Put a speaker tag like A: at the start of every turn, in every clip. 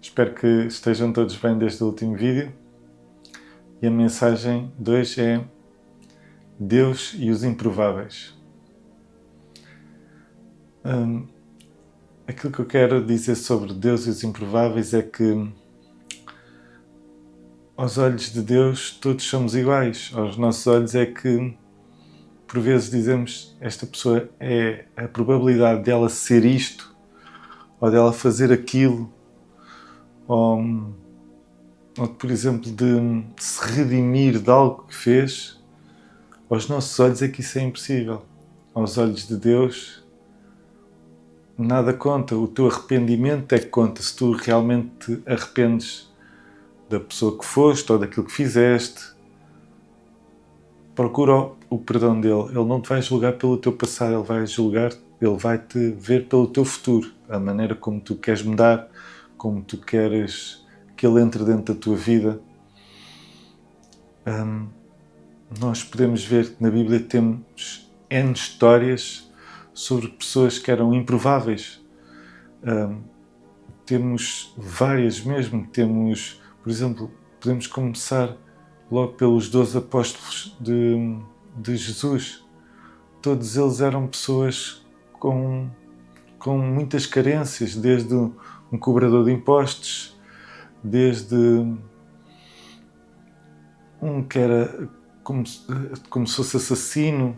A: Espero que estejam todos bem desde o último vídeo. E a mensagem de hoje é Deus e os improváveis. Aquilo que eu quero dizer sobre Deus e os improváveis é que aos olhos de Deus todos somos iguais. Aos nossos olhos é que por vezes dizemos esta pessoa é a probabilidade dela ser isto ou dela fazer aquilo ou por exemplo de se redimir de algo que fez. Aos nossos olhos é que isso é impossível. Aos olhos de Deus nada conta, o teu arrependimento é que conta. Se tu realmente te arrependes da pessoa que foste ou daquilo que fizeste, procura o perdão dele. Ele não te vai julgar pelo teu passado, ele vai te ver pelo teu futuro, a maneira como tu queres mudar, como tu queres que ele entre dentro da tua vida. Nós podemos ver que na Bíblia temos N histórias sobre pessoas que eram improváveis. Temos várias mesmo. Temos, por exemplo, podemos começar logo pelos 12 apóstolos de Jesus. Todos eles eram pessoas com muitas carências, desde um cobrador de impostos, desde um que era como se fosse assassino,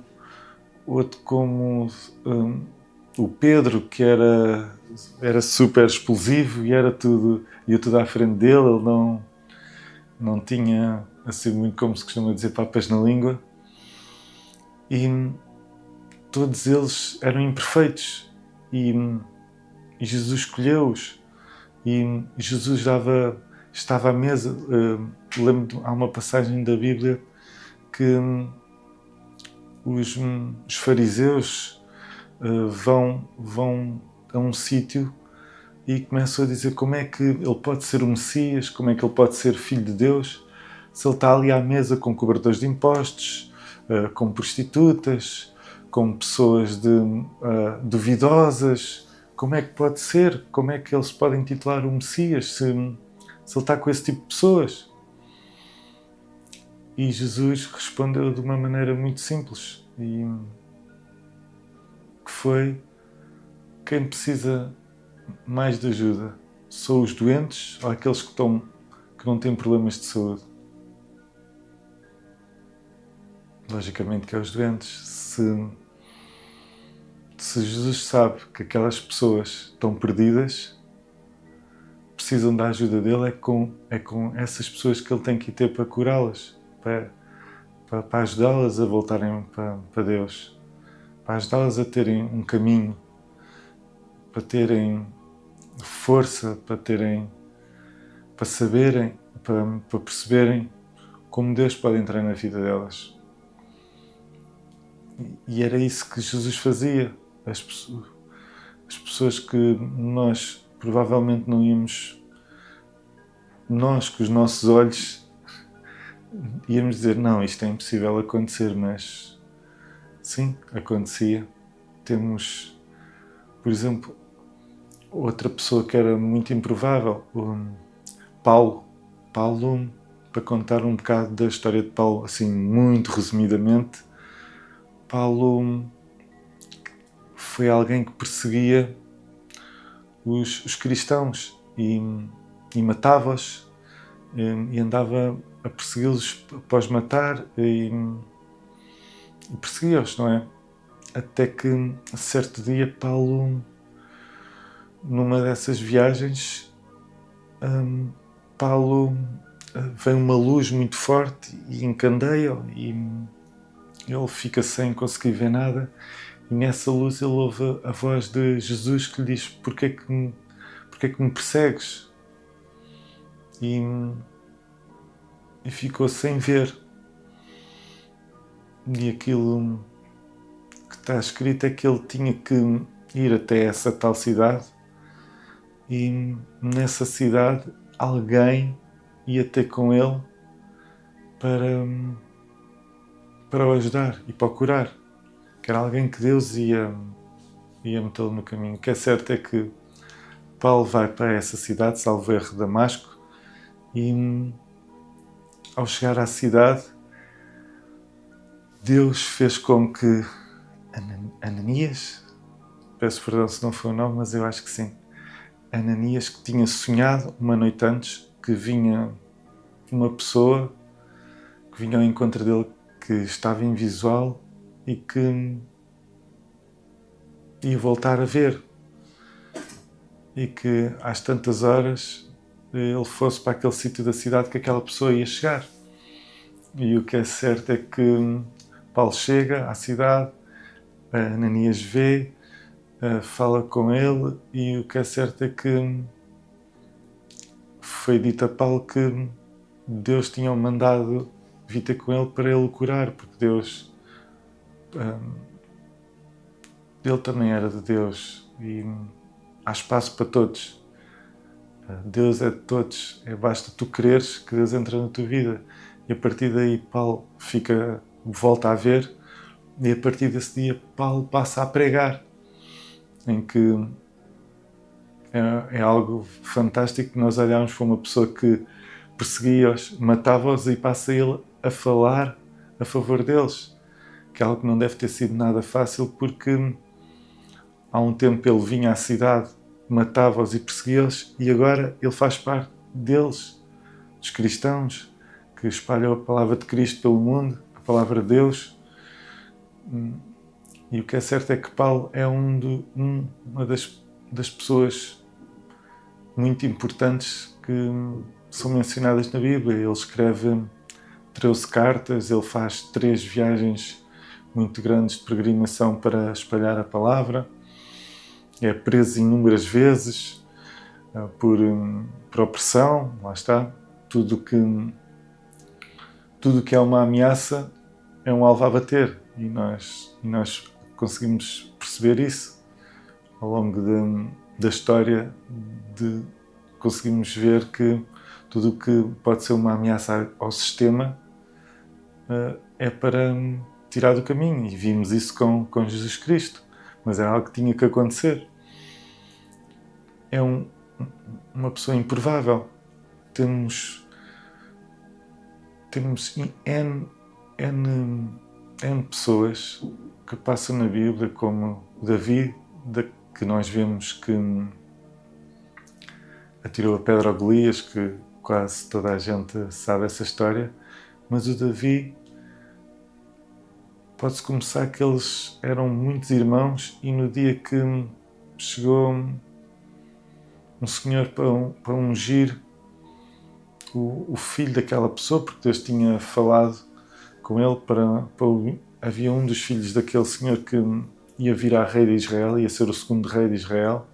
A: outro como o Pedro, que era super explosivo e ia tudo à frente dele. Ele não tinha, assim muito como se costuma dizer, papas na língua. E todos eles eram imperfeitos e Jesus escolheu-os. E Jesus estava à mesa. Lembro-me, há uma passagem da Bíblia que os fariseus vão a um sítio e começam a dizer como é que ele pode ser o Messias, como é que ele pode ser filho de Deus, se ele está ali à mesa com cobradores de impostos, com prostitutas, com pessoas duvidosas. Como é que pode ser? Como é que eles podem titular o Messias se ele está com esse tipo de pessoas? E Jesus respondeu de uma maneira muito simples, e que foi: quem precisa mais de ajuda são os doentes ou aqueles que não têm problemas de saúde? Logicamente que é os doentes. Se Jesus sabe que aquelas pessoas estão perdidas, precisam da ajuda dele, é com essas pessoas que ele tem que ir ter para curá-las, para ajudá-las a voltarem para Deus, para ajudá-las a terem um caminho, para terem força, para saberem, para perceberem como Deus pode entrar na vida delas. E era isso que Jesus fazia. As pessoas que nós provavelmente não íamos, nós com os nossos olhos íamos dizer, não, isto é impossível acontecer, mas sim, acontecia. Temos, por exemplo, outra pessoa que era muito improvável, Paulo, para contar um bocado da história de Paulo, assim, muito resumidamente. Paulo foi alguém que perseguia os cristãos e matava-os, e andava a persegui-los após matar e perseguia-os, não é? Até que, certo dia, Paulo, numa dessas viagens, Paulo vem uma luz muito forte e encandeia-o e ele fica sem conseguir ver nada, e nessa luz ele ouve a voz de Jesus que lhe diz: porquê que me persegues? E ficou sem ver. E aquilo que está escrito é que ele tinha que ir até essa tal cidade, e nessa cidade alguém ia ter com ele para o ajudar e para o curar, que era alguém que Deus ia metê-lo no caminho. O que é certo é que Paulo vai para essa cidade, salvo erro, Damasco, e ao chegar à cidade, Deus fez com que Ananias, peço perdão se não foi o nome, mas eu acho que sim, Ananias, que tinha sonhado uma noite antes que vinha uma pessoa que vinha ao encontro dele, que estava invisual e que ia voltar a ver, e que às tantas horas ele fosse para aquele sítio da cidade que aquela pessoa ia chegar. E o que é certo é que Paulo chega à cidade, Ananias vê, fala com ele, e o que é certo é que foi dito a Paulo que Deus tinha mandado vir ter com ele para ele o curar, porque Deus, ele também era de Deus e há espaço para todos. Deus é de todos, basta tu quereres que Deus entre na tua vida. E a partir daí Paulo volta a ver, e a partir desse dia Paulo passa a pregar, em que é algo fantástico. Nós olhamos para uma pessoa que perseguia-os, matava-os, e passa ele a falar a favor deles, que é algo que não deve ter sido nada fácil, porque há um tempo ele vinha à cidade, matava-os e perseguia-os, e agora ele faz parte deles, dos cristãos, que espalham a palavra de Cristo pelo mundo, a palavra de Deus. E o que é certo é que Paulo é uma das pessoas muito importantes que são mencionadas na Bíblia. Ele escreve 13 cartas, ele faz 3 viagens muito grandes de peregrinação para espalhar a palavra, é preso inúmeras vezes por opressão, lá está. Tudo que é uma ameaça é um alvo a bater, e nós conseguimos perceber isso ao longo da história. Conseguimos ver que tudo o que pode ser uma ameaça ao sistema é para tirar do caminho, e vimos isso com Jesus Cristo, mas é algo que tinha que acontecer. É uma pessoa improvável. Temos N pessoas que passam na Bíblia, como Davi, que nós vemos que atirou a pedra ao Golias, que quase toda a gente sabe essa história, mas o Davi, pode-se começar que eles eram muitos irmãos, e no dia que chegou um senhor para ungir o filho daquela pessoa, porque Deus tinha falado com ele havia um dos filhos daquele senhor que ia virar rei de Israel, ia ser o segundo rei de Israel.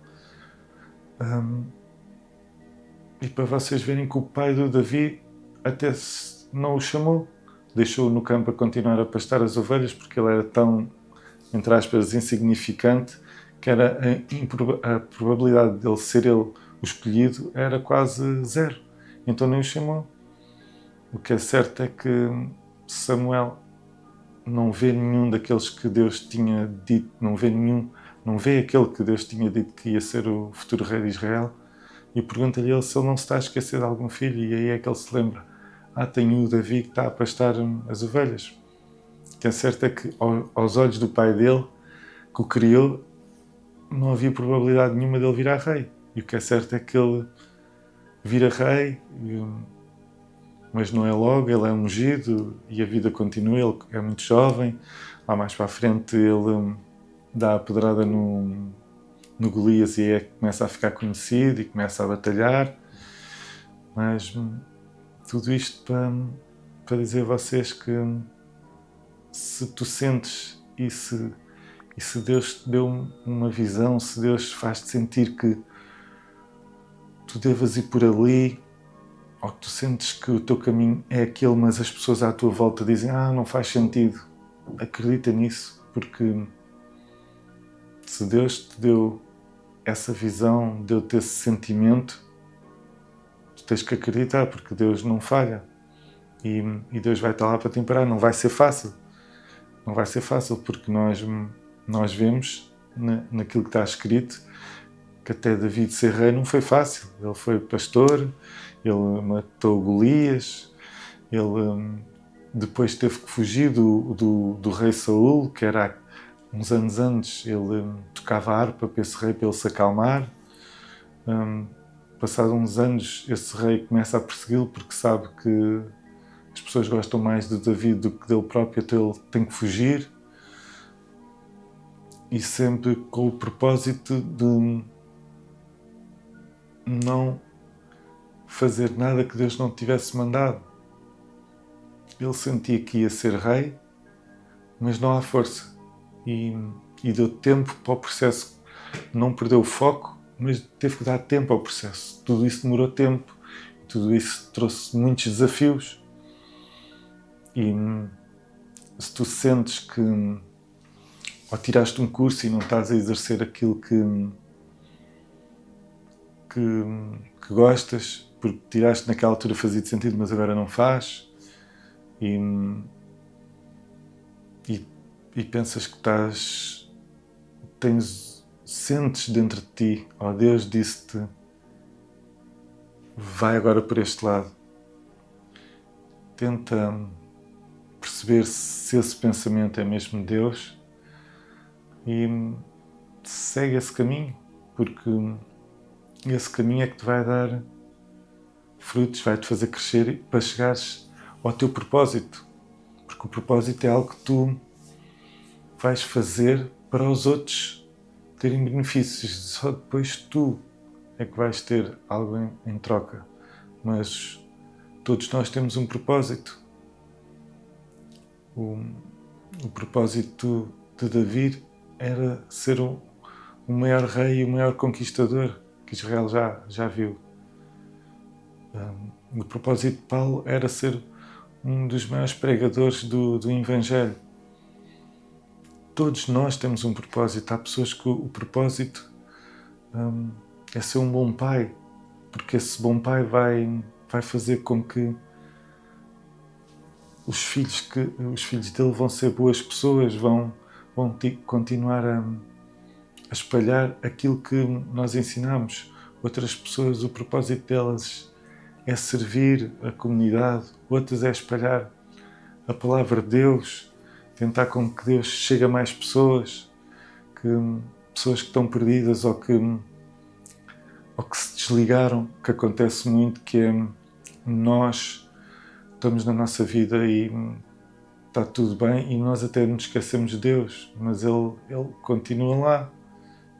A: E para vocês verem que o pai do Davi até não o chamou, deixou-o no campo a continuar a pastar as ovelhas, porque ele era tão, entre aspas, insignificante, que era a probabilidade dele ser ele o escolhido era quase zero. Então nem o chamou. O que é certo é que Samuel não vê nenhum daqueles que Deus tinha dito, não vê aquele que Deus tinha dito que ia ser o futuro rei de Israel, e pergunta-lhe ele se ele não se está a esquecer de algum filho, e aí é que ele se lembra: tenho o Davi que está a pastar as ovelhas. O que é certo é que aos olhos do pai dele, que o criou, não havia probabilidade nenhuma dele virar rei. E o que é certo é que ele vira rei, mas não é logo, ele é ungido e a vida continua. Ele é muito jovem. Lá mais para a frente ele dá a pedrada no Golias, e é que começa a ficar conhecido e começa a batalhar. Mas tudo isto para dizer a vocês que se tu sentes e se Deus te deu uma visão, se Deus faz-te sentir que tu devas ir por ali, ou que tu sentes que o teu caminho é aquele, mas as pessoas à tua volta dizem: não faz sentido, acredita nisso, porque se Deus te deu essa visão, deu-te esse sentimento, tu tens que acreditar, porque Deus não falha, e Deus vai estar lá para te imperar. Não vai ser fácil, porque nós vemos naquilo que está escrito que até David ser rei não foi fácil. Ele foi pastor, ele matou Golias, ele depois teve que fugir do rei Saul, que era uns anos antes, ele tocava harpa para esse rei, para ele se acalmar. Passados uns anos, esse rei começa a persegui-lo porque sabe que as pessoas gostam mais de David do que dele próprio, então ele tem que fugir. E sempre com o propósito de não fazer nada que Deus não tivesse mandado. Ele sentia que ia ser rei, mas não há força. E deu tempo para o processo. Não perdeu o foco, mas teve que dar tempo ao processo. Tudo isso demorou tempo. Tudo isso trouxe muitos desafios. E se tu sentes que ou tiraste um curso e não estás a exercer aquilo que gostas, porque tiraste naquela altura fazia sentido, mas agora não faz, e pensas que sentes dentro de ti, Deus disse-te, vai agora por este lado. Tenta perceber se esse pensamento é mesmo Deus e segue esse caminho, porque esse caminho é que te vai dar frutos, vai-te fazer crescer para chegares ao teu propósito. Porque o propósito é algo que tu vais fazer para os outros terem benefícios. Só depois tu é que vais ter algo em troca. Mas todos nós temos um propósito. O propósito de David era ser o maior rei e o maior conquistador que Israel já viu. O propósito de Paulo era ser um dos maiores pregadores do Evangelho. Todos nós temos um propósito. Há pessoas que o propósito é ser um bom pai, porque esse bom pai vai fazer com que os filhos dele vão ser boas pessoas, vão continuar a espalhar aquilo que nós ensinamos. Outras pessoas, o propósito delas é servir a comunidade, outras é espalhar a palavra de Deus, tentar com que Deus chegue a mais pessoas, pessoas que estão perdidas ou que se desligaram, que acontece muito, que é nós estamos na nossa vida e está tudo bem e nós até nos esquecemos de Deus, mas Ele continua lá,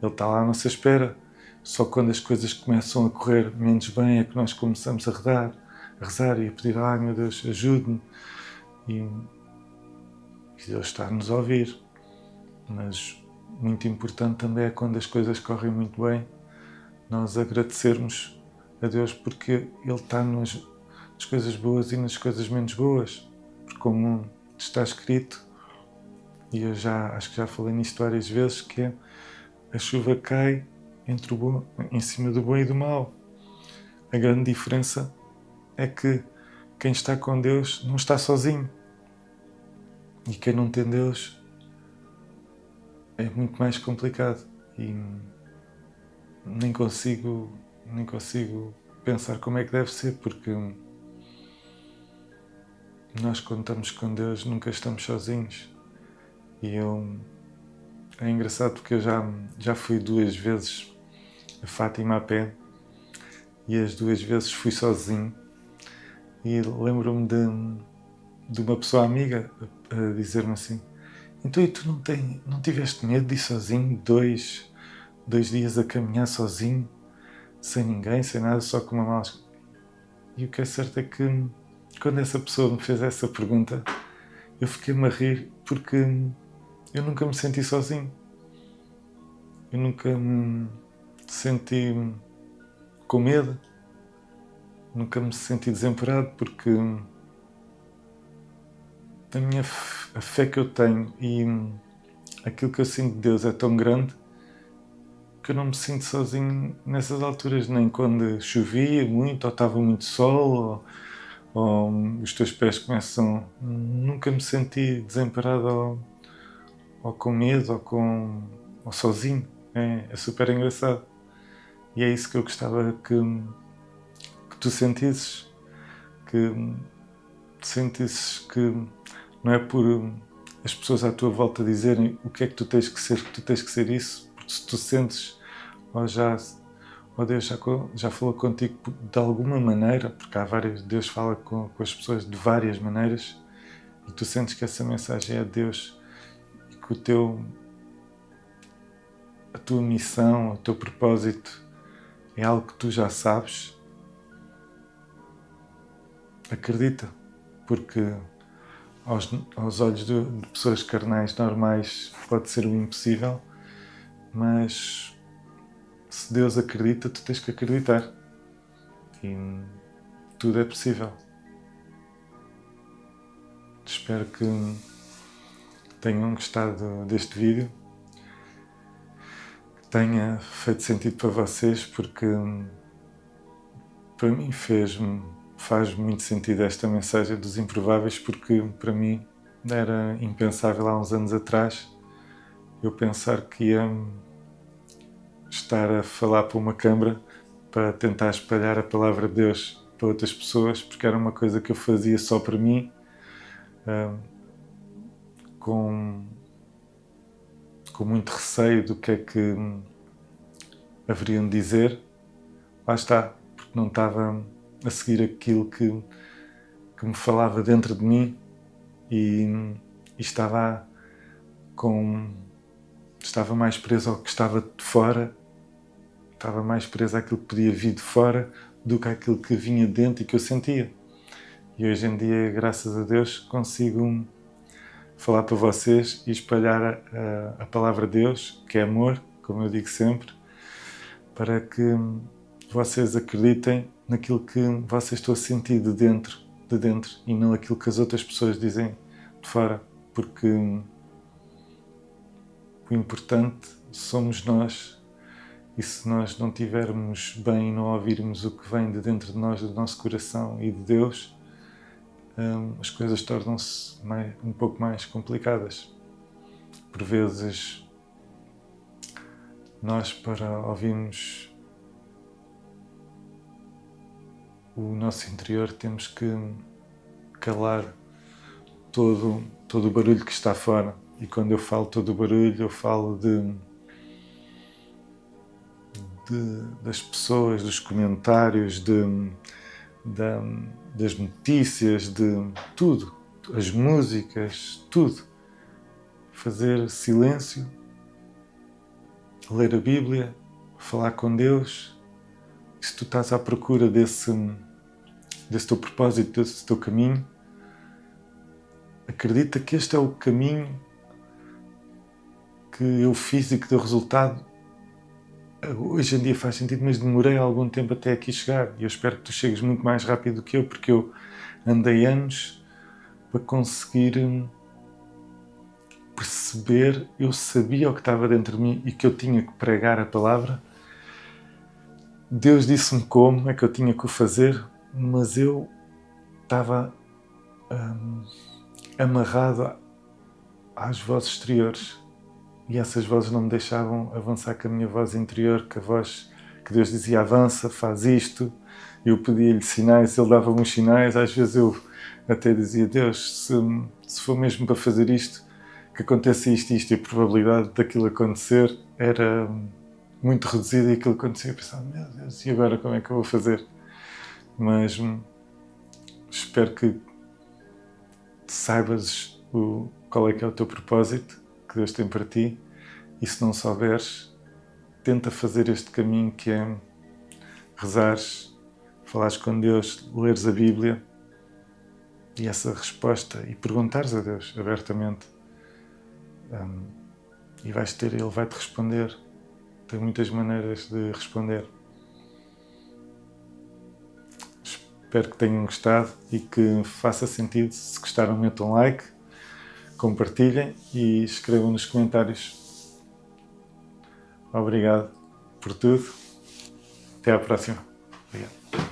A: Ele está lá à nossa espera. Só quando as coisas começam a correr menos bem é que nós começamos a rezar e a pedir, ai meu Deus, ajude-me. E Deus está a nos ouvir. Mas muito importante também é quando as coisas correm muito bem, nós agradecermos a Deus porque Ele está nas coisas boas e nas coisas menos boas. Porque como está escrito, e eu acho que já falei nisto várias vezes, que é a chuva cai em cima do bom e do mau. A grande diferença é que quem está com Deus não está sozinho. E quem não tem Deus é muito mais complicado. E nem consigo pensar como é que deve ser, porque nós, quando estamos com Deus, nunca estamos sozinhos. E é engraçado porque eu já fui 2 vezes a Fátima a pé e as 2 vezes fui sozinho e lembro-me de uma pessoa amiga a dizer-me assim, então e tu não tiveste medo de ir sozinho 2 dias a caminhar sozinho, sem ninguém, sem nada, só com uma máscara? E o que é certo é que quando essa pessoa me fez essa pergunta eu fiquei-me a rir porque eu nunca me senti sozinho. Eu nunca me senti com medo. Nunca me senti desamparado porque a fé que eu tenho e aquilo que eu sinto de Deus é tão grande que eu não me sinto sozinho nessas alturas, nem quando chovia muito ou estava muito sol ou os teus pés começam... Nunca me senti desamparado ou com medo ou sozinho. É super engraçado. E é isso que eu gostava que tu sentisses, que sentisses que não é por as pessoas à tua volta dizerem o que é que tu tens que ser, que tu tens que ser isso, porque se tu sentes, ou Deus já falou contigo de alguma maneira, porque Deus fala com as pessoas de várias maneiras, e tu sentes que essa mensagem é de Deus, e que a tua missão, o teu propósito é algo que tu já sabes, acredita, porque aos olhos de pessoas carnais normais pode ser o impossível, mas se Deus acredita, tu tens que acreditar e tudo é possível. Espero que tenham gostado deste vídeo, que tenha feito sentido para vocês, porque para mim faz muito sentido esta mensagem dos improváveis, porque para mim era impensável há uns anos atrás eu pensar que ia estar a falar para uma câmara para tentar espalhar a palavra de Deus para outras pessoas, porque era uma coisa que eu fazia só para mim, com muito receio do que é que haveriam de dizer. Lá está, porque não estava a seguir aquilo que me falava dentro de mim e estava mais preso ao que estava de fora, estava mais preso àquilo que podia vir de fora do que àquilo que vinha de dentro e que eu sentia. E hoje em dia, graças a Deus, consigo falar para vocês e espalhar a palavra de Deus, que é amor, como eu digo sempre, para que vocês acreditem naquilo que vocês estão a sentir de dentro e não aquilo que as outras pessoas dizem de fora, porque o importante somos nós, e se nós não estivermos bem e não ouvirmos o que vem de dentro de nós, do nosso coração e de Deus, as coisas tornam-se um pouco mais complicadas. Por vezes, nós, para ouvirmos o nosso interior, temos que calar todo o barulho que está fora. E quando eu falo todo o barulho, eu falo das pessoas, dos comentários, das notícias, de tudo, as músicas, tudo. Fazer silêncio, ler a Bíblia, falar com Deus. E se tu estás à procura desse teu propósito, desse teu caminho, acredita que este é o caminho que eu fiz e que deu resultado. Hoje em dia faz sentido, mas demorei algum tempo até aqui chegar, e eu espero que tu chegues muito mais rápido do que eu, porque eu andei anos para conseguir perceber, eu sabia o que estava dentro de mim e que eu tinha que pregar a palavra. Deus disse-me como é que eu tinha que o fazer, mas eu estava amarrado às vozes exteriores. E essas vozes não me deixavam avançar com a minha voz interior, com a voz que Deus dizia, avança, faz isto. Eu pedia-lhe sinais, Ele dava-me os sinais. Às vezes eu até dizia, Deus, se for mesmo para fazer isto, que aconteça isto e isto, e a probabilidade daquilo acontecer era muito reduzida, e aquilo acontecia. Eu pensava, meu Deus, e agora como é que eu vou fazer? Mas espero que saibas qual é que é o teu propósito, que Deus tem para ti, e se não souberes, tenta fazer este caminho, que é rezares, falares com Deus, leres a Bíblia e essa resposta, e perguntares a Deus abertamente, e Ele vai-te responder. Tem muitas maneiras de responder. Espero que tenham gostado e que faça sentido. Se gostaram, metam like, compartilhem e escrevam nos comentários. Obrigado por tudo. Até à próxima. Obrigado.